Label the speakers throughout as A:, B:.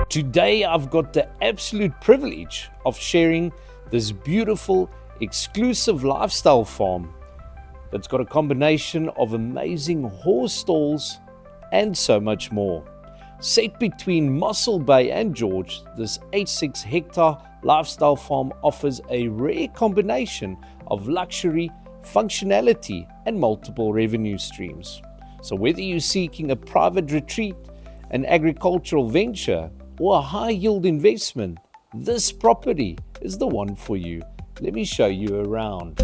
A: Today, I've got the absolute privilege of sharing this beautiful, exclusive lifestyle farm that's got a combination of amazing horse stalls and so much more. Set between Mossel Bay and George, this 86-hectare lifestyle farm offers a rare combination of luxury, functionality, and multiple revenue streams. So whether you're seeking a private retreat, an agricultural venture, or a high-yield investment, this property is the one for you. Let me show you around.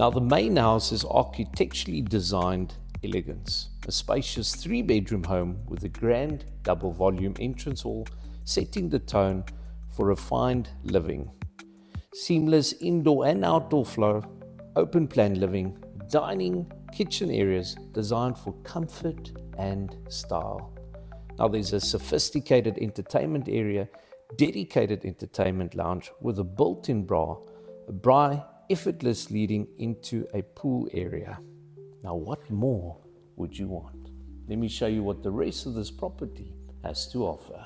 A: Now, the main house is architecturally designed Elegance, a spacious 3-bedroom home with a grand double-volume entrance hall, setting the tone for refined living. Seamless indoor and outdoor flow, open-plan living, dining, kitchen areas designed for comfort and style. Now, there's a sophisticated entertainment area, dedicated entertainment lounge with a built-in braai, effortless leading into a pool area. Now, what more would you want? Let me show you what the rest of this property has to offer.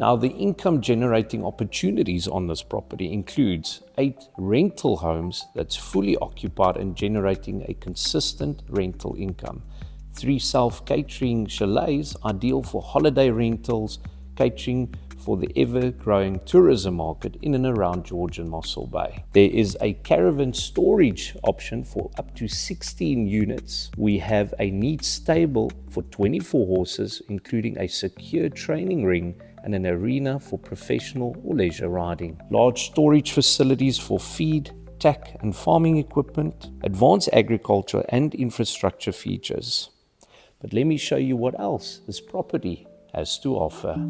A: Now, the income generating opportunities on this property includes 8 rental homes that's fully occupied and generating a consistent rental income, 3 self-catering chalets ideal for holiday rentals, catering for the ever-growing tourism market in and around George and Mossel Bay. There is a caravan storage option for up to 16 units. We have a neat stable for 24 horses, including a secure training ring and an arena for professional or leisure riding. Large storage facilities for feed, tack and farming equipment, advanced agriculture and infrastructure features. But let me show you what else this property has to offer.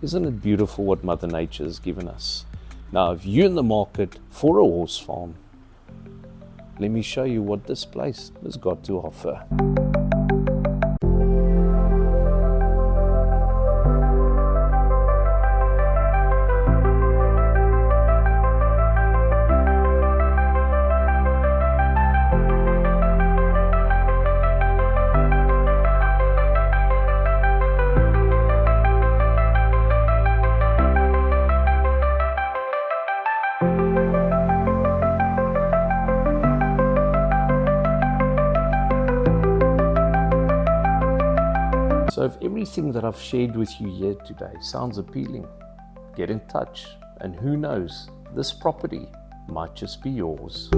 A: Isn't it beautiful what Mother Nature has given us? Now, if you're in the market for a horse farm, let me show you what this place has got to offer. So if everything that I've shared with you here today sounds appealing, get in touch, and who knows, this property might just be yours.